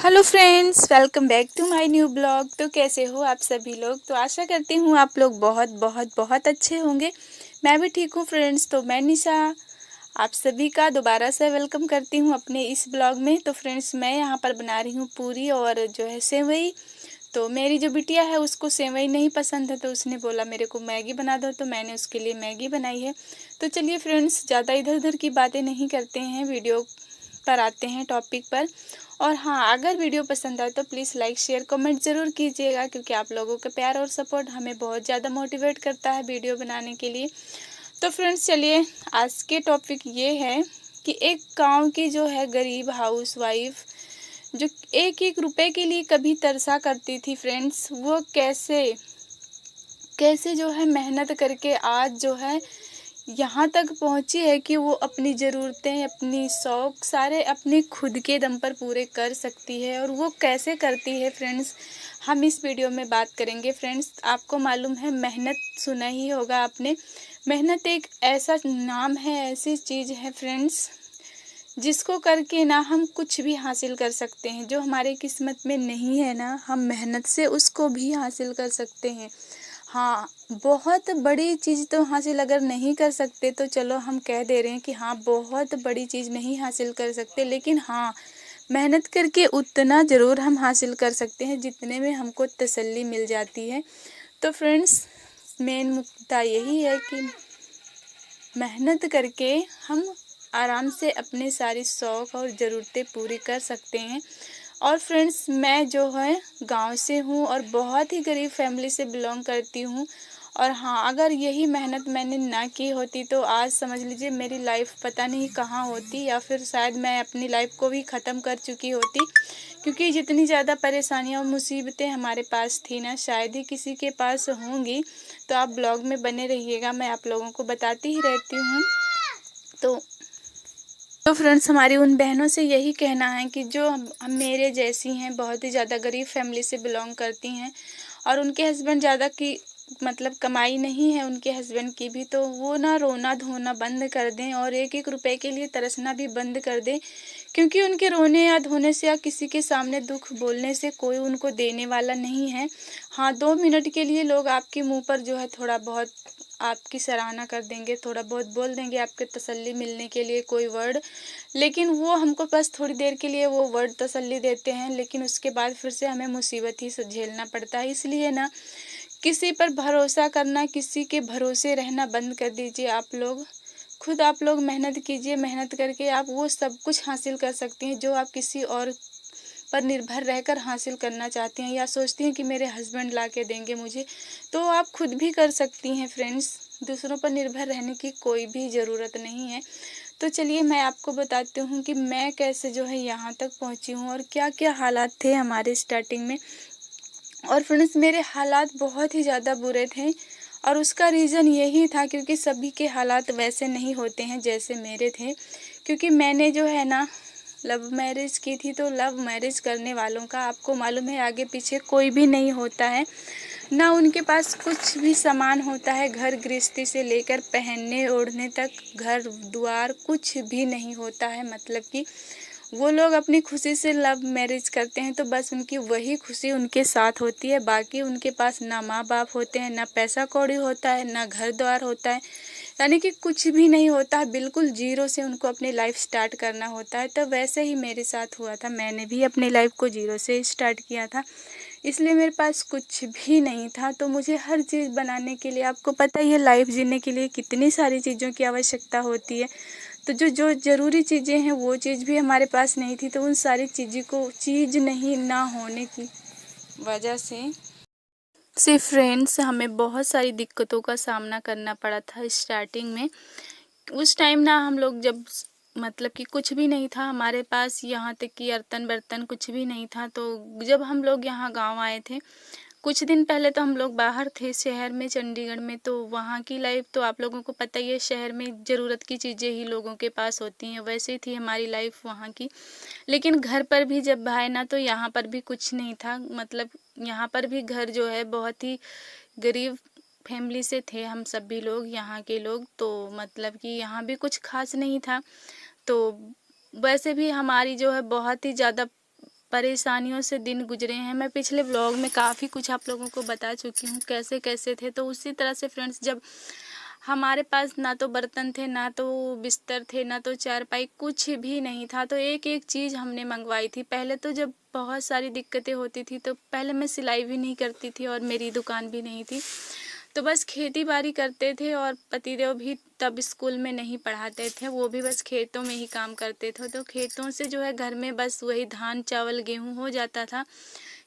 Hello friends, welcome back to my new blog. तो कैसे हो आप सभी लोग। तो आशा करती हूँ आप लोग बहुत बहुत बहुत अच्छे होंगे। मैं भी ठीक हूँ फ्रेंड्स। तो मैं निशा आप सभी का दोबारा से वेलकम करती हूँ अपने इस ब्लॉग में। तो फ्रेंड्स, मैं यहाँ पर बना रही हूँ पूरी और जो है सेवई। तो मेरी जो बिटिया है उसको सेवई नहीं पसंद है, तो उसने बोला मेरे को मैगी बना दो, तो मैंने उसके लिए मैगी बनाई है। तो चलिए फ्रेंड्स, ज़्यादा इधर उधर की बातें नहीं करते हैं, वीडियो पर आते हैं टॉपिक पर। और हाँ, अगर वीडियो पसंद आए तो प्लीज़ लाइक शेयर कमेंट ज़रूर कीजिएगा, क्योंकि आप लोगों का प्यार और सपोर्ट हमें बहुत ज़्यादा मोटिवेट करता है वीडियो बनाने के लिए। तो फ्रेंड्स चलिए, आज के टॉपिक ये है कि एक गांव की जो है गरीब हाउसवाइफ जो एक एक रुपए के लिए कभी तरसा करती थी फ्रेंड्स, वो कैसे कैसे जो है मेहनत करके आज जो है यहाँ तक पहुँची है कि वो अपनी ज़रूरतें, अपनी शौक़ सारे अपने खुद के दम पर पूरे कर सकती है। और वो कैसे करती है फ्रेंड्स, हम इस वीडियो में बात करेंगे। फ्रेंड्स, आपको मालूम है, मेहनत सुना ही होगा आपने। मेहनत एक ऐसा नाम है, ऐसी चीज़ है फ्रेंड्स, जिसको करके ना हम कुछ भी हासिल कर सकते हैं। जो हमारे किस्मत में नहीं है ना, हम मेहनत से उसको भी हासिल कर सकते हैं। हाँ, बहुत बड़ी चीज़ तो हासिल अगर नहीं कर सकते तो चलो हम कह दे रहे हैं कि हाँ, बहुत बड़ी चीज़ नहीं हासिल कर सकते, लेकिन हाँ, मेहनत करके उतना ज़रूर हम हासिल कर सकते हैं जितने में हमको तसल्ली मिल जाती है। तो फ्रेंड्स, मेन मुद्दा यही है कि मेहनत करके हम आराम से अपने सारी शौक़ और ज़रूरतें पूरी कर सकते हैं। और फ्रेंड्स, मैं जो है गांव से हूँ और बहुत ही गरीब फैमिली से बिलोंग करती हूँ। और हाँ, अगर यही मेहनत मैंने ना की होती तो आज समझ लीजिए मेरी लाइफ पता नहीं कहाँ होती, या फिर शायद मैं अपनी लाइफ को भी ख़त्म कर चुकी होती। क्योंकि जितनी ज़्यादा परेशानियाँ और मुसीबतें हमारे पास थी ना, शायद ही किसी के पास होंगी। तो आप ब्लॉग में बने रहिएगा, मैं आप लोगों को बताती ही रहती हूँ। तो फ्रेंड्स, हमारी उन बहनों से यही कहना है कि जो हम मेरे जैसी हैं, बहुत ही ज़्यादा गरीब फैमिली से बिलोंग करती हैं और उनके हस्बैंड ज़्यादा की मतलब कमाई नहीं है उनके हस्बैंड की भी, तो वो ना रोना धोना बंद कर दें और एक एक रुपए के लिए तरसना भी बंद कर दें। क्योंकि उनके रोने या धोने से या किसी के सामने दुख बोलने से कोई उनको देने वाला नहीं है। हाँ, 2 मिनट के लिए लोग आपके मुंह पर जो है थोड़ा बहुत आपकी सराहना कर देंगे, थोड़ा बहुत बोल देंगे आपके तसल्ली मिलने के लिए कोई वर्ड, लेकिन वो हमको बस थोड़ी देर के लिए वो वर्ड तसल्ली देते हैं, लेकिन उसके बाद फिर से हमें मुसीबत ही से झेलना पड़ता है। इसलिए ना, किसी पर भरोसा करना, किसी के भरोसे रहना बंद कर दीजिए। आप लोग खुद आप लोग मेहनत कीजिए, मेहनत करके आप वो सब कुछ हासिल कर सकती हैं जो आप किसी और पर निर्भर रहकर हासिल करना चाहती हैं या सोचती हैं कि मेरे हस्बैंड ला के देंगे मुझे, तो आप खुद भी कर सकती हैं फ्रेंड्स। दूसरों पर निर्भर रहने की कोई भी ज़रूरत नहीं है। तो चलिए, मैं आपको बताती हूँ कि मैं कैसे जो है यहाँ तक पहुँची हूँ और क्या क्या हालात थे हमारे स्टार्टिंग में। और फ्रेंड्स, मेरे हालात बहुत ही ज़्यादा बुरे थे और उसका रीज़न यही था क्योंकि सभी के हालात वैसे नहीं होते हैं जैसे मेरे थे। क्योंकि मैंने जो है ना लव मैरिज की थी, तो लव मैरिज करने वालों का आपको मालूम है आगे पीछे कोई भी नहीं होता है ना, उनके पास कुछ भी सामान होता है, घर गृहस्थी से लेकर पहनने ओढ़ने तक, घर द्वार कुछ भी नहीं होता है। मतलब कि वो लोग अपनी खुशी से लव मैरिज करते हैं, तो बस उनकी वही खुशी उनके साथ होती है। बाकी उनके पास ना माँ बाप होते हैं, ना पैसा कौड़ी होता है, ना घर द्वार होता है, यानी कि कुछ भी नहीं होता है। बिल्कुल जीरो से उनको अपनी लाइफ स्टार्ट करना होता है। तो वैसे ही मेरे साथ हुआ था, मैंने भी अपनी लाइफ को जीरो से स्टार्ट किया था। इसलिए मेरे पास कुछ भी नहीं था, तो मुझे हर चीज़ बनाने के लिए, आपको पता ही है लाइफ जीने के लिए कितनी सारी चीज़ों की आवश्यकता होती है। तो जो जो ज़रूरी चीज़ें हैं वो चीज़ भी हमारे पास नहीं थी, तो उन सारी चीज़ नहीं ना होने की वजह से फ्रेंड्स हमें बहुत सारी दिक्कतों का सामना करना पड़ा था स्टार्टिंग में। उस टाइम ना हम लोग जब मतलब कि कुछ भी नहीं था हमारे पास, यहाँ तक कि बर्तन बर्तन कुछ भी नहीं था। तो जब हम लोग यहाँ गांव आए थे, कुछ दिन पहले तो हम लोग बाहर थे शहर में, चंडीगढ़ में। तो वहाँ की लाइफ तो आप लोगों को पता ही है, शहर में ज़रूरत की चीज़ें ही लोगों के पास होती हैं, वैसे ही थी हमारी लाइफ वहाँ की। लेकिन घर पर भी जब आए ना, तो यहाँ पर भी कुछ नहीं था। मतलब यहाँ पर भी घर जो है बहुत ही गरीब फैमिली से थे हम सभी लोग यहाँ के लोग। तो मतलब कि यहाँ भी कुछ खास नहीं था। तो वैसे भी हमारी जो है बहुत ही ज़्यादा परेशानियों से दिन गुजरे हैं। मैं पिछले व्लॉग में काफ़ी कुछ आप लोगों को बता चुकी हूँ कैसे कैसे थे। तो उसी तरह से फ्रेंड्स, जब हमारे पास ना तो बर्तन थे, ना तो बिस्तर थे, ना तो चारपाई, कुछ भी नहीं था, तो एक एक चीज़ हमने मंगवाई थी। पहले तो जब बहुत सारी दिक्कतें होती थी, तो पहले मैं सिलाई भी नहीं करती थी और मेरी दुकान भी नहीं थी, तो बस खेती बाड़ी करते थे। और पतिदेव भी तब स्कूल में नहीं पढ़ाते थे, वो भी बस खेतों में ही काम करते थे। तो खेतों से जो है घर में बस वही धान चावल गेहूँ हो जाता था,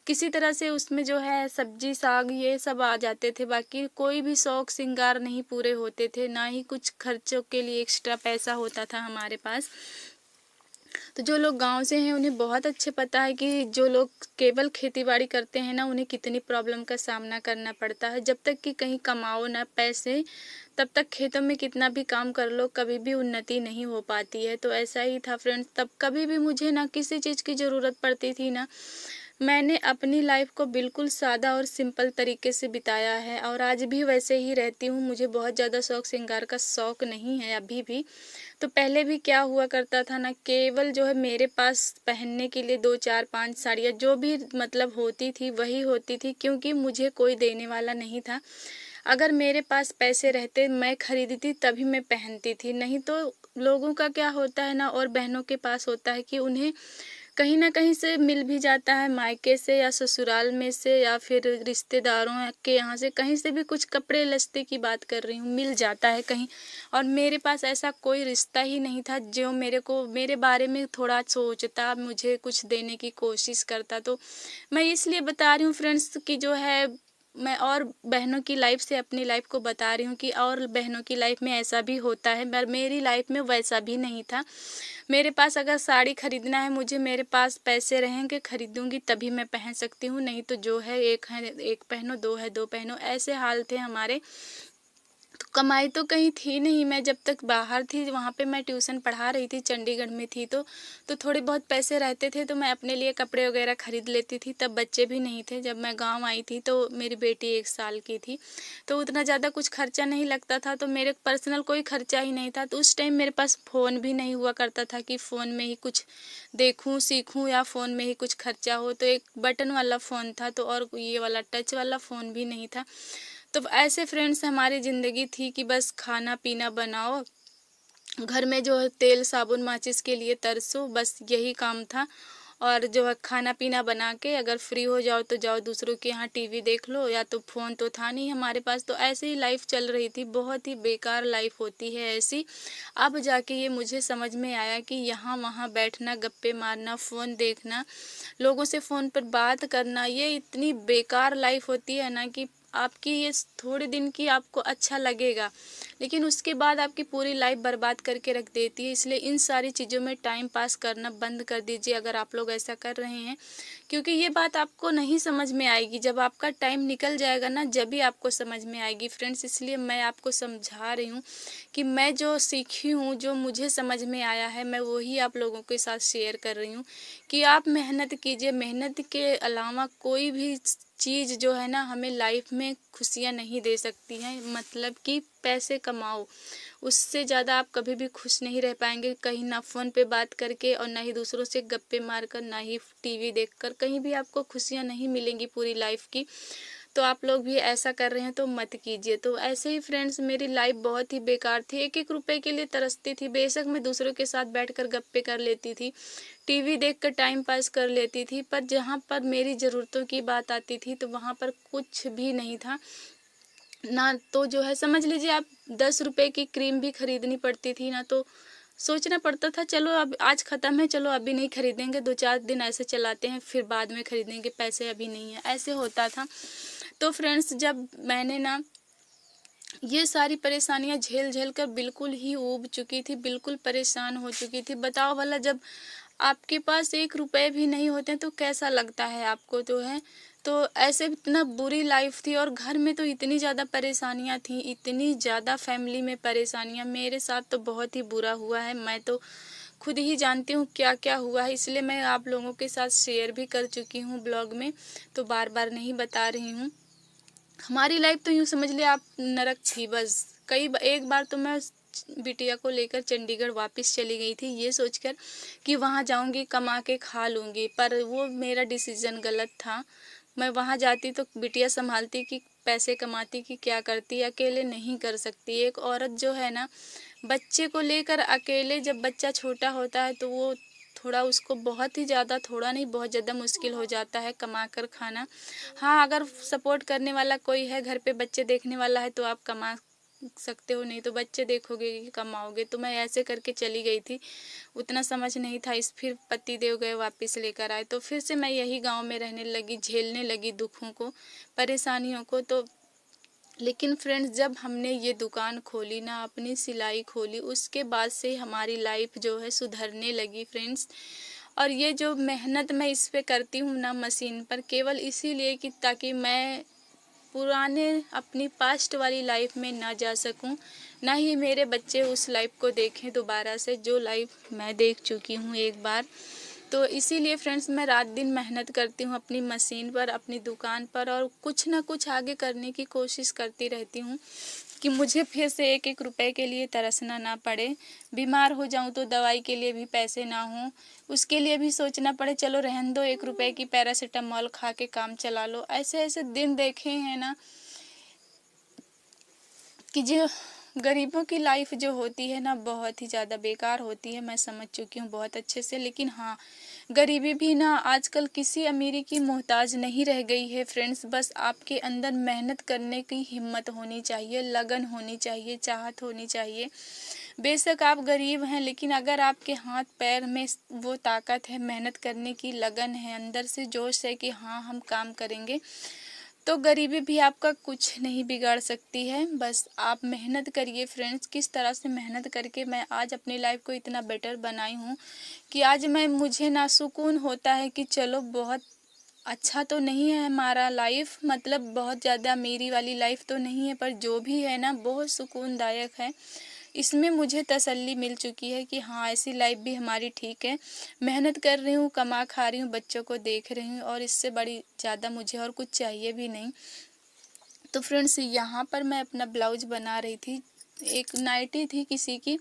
किसी तरह से उसमें जो है सब्जी साग ये सब आ जाते थे। बाकी कोई भी शौक श्रृंगार नहीं पूरे होते थे, ना ही कुछ खर्चों के लिए एक्स्ट्रा पैसा होता था हमारे पास। तो जो लोग गांव से हैं उन्हें बहुत अच्छे पता है कि जो लोग केवल खेतीबाड़ी करते हैं ना, उन्हें कितनी प्रॉब्लम का सामना करना पड़ता है। जब तक कि कहीं कमाओ ना पैसे, तब तक खेतों में कितना भी काम कर लो, कभी भी उन्नति नहीं हो पाती है। तो ऐसा ही था फ्रेंड्स, तब कभी भी मुझे ना किसी चीज़ की ज़रूरत पड़ती थी ना, मैंने अपनी लाइफ को बिल्कुल सादा और सिंपल तरीके से बिताया है, और आज भी वैसे ही रहती हूँ। मुझे बहुत ज़्यादा शौक श्रृंगार का शौक नहीं है अभी भी। तो पहले भी क्या हुआ करता था ना, केवल जो है मेरे पास पहनने के लिए 2 4 5 साड़ियाँ जो भी मतलब होती थी वही होती थी, क्योंकि मुझे कोई देने वाला नहीं था। अगर मेरे पास पैसे रहते मैं खरीदती तभी मैं पहनती थी, नहीं तो लोगों का क्या होता है ना, और बहनों के पास होता है कि उन्हें कहीं न कहीं से मिल भी जाता है, मायके से या ससुराल में से या फिर रिश्तेदारों के यहाँ से, कहीं से भी कुछ कपड़े लत्ते की बात कर रही हूँ, मिल जाता है कहीं। और मेरे पास ऐसा कोई रिश्ता ही नहीं था जो मेरे बारे में थोड़ा सोचता, मुझे कुछ देने की कोशिश करता। तो मैं इसलिए बता रही हूँ फ्रेंड्स कि जो है, मैं और बहनों की लाइफ से अपनी लाइफ को बता रही हूँ कि और बहनों की लाइफ में ऐसा भी होता है, पर मेरी लाइफ में वैसा भी नहीं था। मेरे पास अगर साड़ी खरीदना है मुझे, मेरे पास पैसे रहेंगे खरीदूंगी तभी मैं पहन सकती हूँ, नहीं तो जो है एक पहनो, दो है दो पहनो, ऐसे हाल थे हमारे। तो कमाई तो कहीं थी नहीं, मैं जब तक बाहर थी वहाँ पे मैं ट्यूशन पढ़ा रही थी, चंडीगढ़ में थी, तो थोड़े बहुत पैसे रहते थे तो मैं अपने लिए कपड़े वगैरह खरीद लेती थी। तब बच्चे भी नहीं थे, जब मैं गांव आई थी तो मेरी बेटी 1 साल की थी, तो उतना ज़्यादा कुछ खर्चा नहीं लगता था, तो मेरे पर्सनल कोई खर्चा ही नहीं था। तो उस टाइम मेरे पास फ़ोन भी नहीं हुआ करता था कि फ़ोन में ही कुछ देखूँ सीखूँ या फ़ोन में ही कुछ खर्चा हो। तो एक बटन वाला फ़ोन था, तो और ये वाला टच वाला फ़ोन भी नहीं था। तो ऐसे फ्रेंड्स हमारी ज़िंदगी थी कि बस खाना पीना बनाओ, घर में जो है तेल साबुन माचिस के लिए तरसो, बस यही काम था। और जो है खाना पीना बना के अगर फ्री हो जाओ तो जाओ दूसरों के यहाँ टीवी देख लो, या तो फ़ोन तो था नहीं हमारे पास। तो ऐसे ही लाइफ चल रही थी, बहुत ही बेकार लाइफ होती है ऐसी। अब जाके ये मुझे समझ में आया कि यहाँ वहाँ बैठना, गप्पे मारना, फ़ोन देखना, लोगों से फ़ोन पर बात करना, ये इतनी बेकार लाइफ होती है ना कि आपकी ये थोड़े दिन की आपको अच्छा लगेगा, लेकिन उसके बाद आपकी पूरी लाइफ बर्बाद करके रख देती है। इसलिए इन सारी चीज़ों में टाइम पास करना बंद कर दीजिए अगर आप लोग ऐसा कर रहे हैं, क्योंकि ये बात आपको नहीं समझ में आएगी। जब आपका टाइम निकल जाएगा ना, जब भी आपको समझ में आएगी फ्रेंड्स। इसलिए मैं आपको समझा रही हूँ कि मैं जो सीखी हूँ, जो मुझे समझ में आया है, मैं वही आप लोगों के साथ शेयर कर रही हूँ कि आप मेहनत कीजिए। मेहनत के अलावा कोई भी चीज़ जो है ना, हमें लाइफ में खुशियाँ नहीं दे सकती हैं। मतलब कि पैसे कमाओ, उससे ज़्यादा आप कभी भी खुश नहीं रह पाएंगे, कहीं ना फ़ोन पे बात करके और ना ही दूसरों से गप्पे मारकर, ना ही टीवी देखकर, कहीं भी आपको खुशियाँ नहीं मिलेंगी पूरी लाइफ की। तो आप लोग भी ऐसा कर रहे हैं तो मत कीजिए। तो ऐसे ही फ्रेंड्स मेरी लाइफ बहुत ही बेकार थी, एक एक रुपए के लिए तरसती थी। बेशक मैं दूसरों के साथ बैठकर गप्पे कर लेती थी, टीवी देखकर टाइम पास कर लेती थी, पर जहाँ पर मेरी ज़रूरतों की बात आती थी तो वहाँ पर कुछ भी नहीं था ना। तो जो है समझ लीजिए आप, 10 रुपए की क्रीम भी खरीदनी पड़ती थी ना, तो सोचना पड़ता था चलो अब आज ख़त्म है, चलो अभी नहीं खरीदेंगे, 2 4 दिन ऐसे चलाते हैं, फिर बाद में खरीदेंगे, पैसे अभी नहीं है, ऐसे होता था। तो फ्रेंड्स जब मैंने ना ये सारी परेशानियां झेल झेल कर बिल्कुल ही ऊब चुकी थी, बिल्कुल परेशान हो चुकी थी। बताओ भला, जब आपके पास 1 रुपए भी नहीं होते तो कैसा लगता है आपको, तो है। तो ऐसे इतना बुरी लाइफ थी, और घर में तो इतनी ज़्यादा परेशानियां थी, इतनी ज़्यादा फैमिली में परेशानियां, मेरे साथ तो बहुत ही बुरा हुआ है। मैं तो खुद ही जानती हूँ क्या क्या हुआ है, इसलिए मैं आप लोगों के साथ शेयर भी कर चुकी हूँ ब्लॉग में, तो बार बार नहीं बता रही हूँ। हमारी लाइफ तो यूँ समझ लिया आप, नरक थी बस। एक बार तो मैं बिटिया को लेकर चंडीगढ़ वापस चली गई थी, ये सोचकर कि वहाँ जाऊँगी कमा के खा लूँगी, पर वो मेरा डिसीज़न गलत था। मैं वहाँ जाती तो बिटिया संभालती कि पैसे कमाती कि क्या करती, अकेले नहीं कर सकती। एक औरत जो है ना, बच्चे को लेकर अकेले, जब बच्चा छोटा होता है तो वो थोड़ा उसको बहुत ही ज़्यादा, थोड़ा नहीं बहुत ज़्यादा मुश्किल हो जाता है कमा कर खाना। हाँ, अगर सपोर्ट करने वाला कोई है, घर पे बच्चे देखने वाला है तो आप कमा सकते हो, नहीं तो बच्चे देखोगे कि कमाओगे। तो मैं ऐसे करके चली गई थी, उतना समझ नहीं था। फिर पति देव गए वापस लेकर आए, तो फिर से मैं यही गांव में रहने लगी, झेलने लगी दुखों को, परेशानियों को। तो लेकिन फ्रेंड्स, जब हमने ये दुकान खोली ना, अपनी सिलाई खोली, उसके बाद से हमारी लाइफ जो है सुधरने लगी फ्रेंड्स। और ये जो मेहनत मैं इस पे करती हूँ ना मशीन पर, केवल इसीलिए कि ताकि मैं पुराने अपनी पास्ट वाली लाइफ में ना जा सकूं, ना ही मेरे बच्चे उस लाइफ को देखें दोबारा से जो लाइफ मैं देख चुकी हूँ एक बार। तो इसीलिए फ्रेंड्स, मैं रात दिन मेहनत करती हूँ अपनी मशीन पर, अपनी दुकान पर, और कुछ ना कुछ आगे करने की कोशिश करती रहती हूँ कि मुझे फिर से एक एक रुपए के लिए तरसना ना पड़े। बीमार हो जाऊं तो दवाई के लिए भी पैसे ना हो, उसके लिए भी सोचना पड़े चलो रहने दो, 1 रुपए की पैरासीटामॉल खा के काम चला लो। ऐसे ऐसे दिन देखे हैं ना कि जो गरीबों की लाइफ जो होती है ना, बहुत ही ज़्यादा बेकार होती है। मैं समझ चुकी हूँ बहुत अच्छे से। लेकिन हाँ, गरीबी भी ना आजकल किसी अमीरी की मोहताज नहीं रह गई है फ्रेंड्स। बस आपके अंदर मेहनत करने की हिम्मत होनी चाहिए, लगन होनी चाहिए, चाहत होनी चाहिए। बेशक आप गरीब हैं, लेकिन अगर आपके हाथ पैर में वो ताकत है, मेहनत करने की लगन है, अंदर से जोश है कि हाँ हम काम करेंगे, तो गरीबी भी आपका कुछ नहीं बिगाड़ सकती है। बस आप मेहनत करिए फ्रेंड्स। किस तरह से मेहनत करके मैं आज अपनी लाइफ को इतना बेटर बनाई हूँ कि आज मुझे ना सुकून होता है कि चलो बहुत अच्छा तो नहीं है हमारा लाइफ, मतलब बहुत ज़्यादा अमीरी वाली लाइफ तो नहीं है, पर जो भी है ना बहुत सुकूनदायक है। इसमें मुझे तसल्ली मिल चुकी है कि हाँ, ऐसी लाइफ भी हमारी ठीक है। मेहनत कर रही हूँ, कमा खा रही हूँ, बच्चों को देख रही हूँ, और इससे बड़ी ज़्यादा मुझे और कुछ चाहिए भी नहीं। तो फ्रेंड्स, यहाँ पर मैं अपना ब्लाउज बना रही थी। एक नाइटी थी किसी की,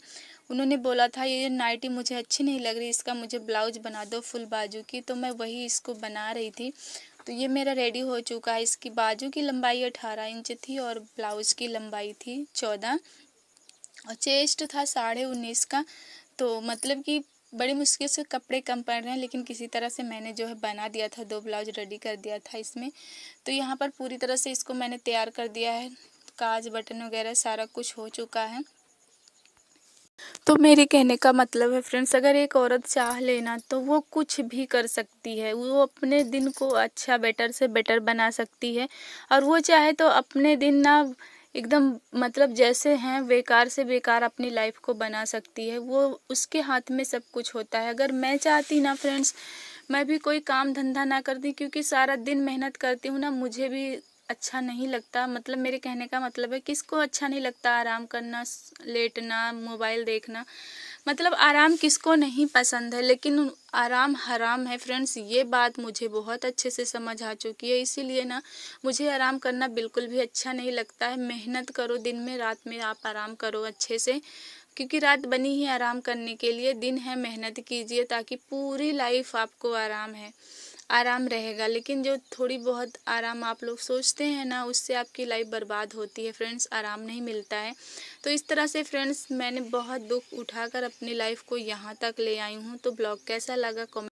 उन्होंने बोला था ये नाइटी मुझे अच्छी नहीं लग रही, इसका मुझे ब्लाउज बना दो फुल बाजू की। तो मैं वही इसको बना रही थी। तो ये मेरा रेडी हो चुका है। इसकी बाजू की लंबाई 18 इंच थी और ब्लाउज की लंबाई थी 14, और चेस्ट था 19.5 का। तो मतलब कि बड़ी मुश्किल से कपड़े कम पड़ रहे हैं, लेकिन किसी तरह से मैंने जो है बना दिया था, 2 ब्लाउज रेडी कर दिया था इसमें। तो यहाँ पर पूरी तरह से इसको मैंने तैयार कर दिया है, काज बटन वगैरह सारा कुछ हो चुका है। तो मेरे कहने का मतलब है फ्रेंड्स, अगर एक औरत चाह लेना तो वो कुछ भी कर सकती है। वो अपने दिन को अच्छा, बेटर से बेटर बना सकती है। और वो चाहे तो अपने दिन ना एकदम, मतलब जैसे हैं बेकार से बेकार अपनी लाइफ को बना सकती है। वो उसके हाथ में सब कुछ होता है। अगर मैं चाहती ना फ्रेंड्स, मैं भी कोई काम धंधा ना करती, क्योंकि सारा दिन मेहनत करती हूँ ना, मुझे भी अच्छा नहीं लगता। मतलब मेरे कहने का मतलब है, किसको अच्छा नहीं लगता आराम करना, लेटना, मोबाइल देखना। मतलब आराम किसको नहीं पसंद है, लेकिन आराम हराम है फ्रेंड्स। ये बात मुझे बहुत अच्छे से समझ आ चुकी है। इसीलिए ना मुझे आराम करना बिल्कुल भी अच्छा नहीं लगता है। मेहनत करो, दिन में रात में आप आराम करो अच्छे से, क्योंकि रात बनी है आराम करने के लिए, दिन है मेहनत कीजिए, ताकि पूरी लाइफ आपको आराम रहेगा। लेकिन जो थोड़ी बहुत आराम आप लोग सोचते हैं ना, उससे आपकी लाइफ बर्बाद होती है फ्रेंड्स, आराम नहीं मिलता है। तो इस तरह से फ्रेंड्स, मैंने बहुत दुख उठाकर अपनी लाइफ को यहाँ तक ले आई हूँ। तो ब्लॉग कैसा लगा कमेंट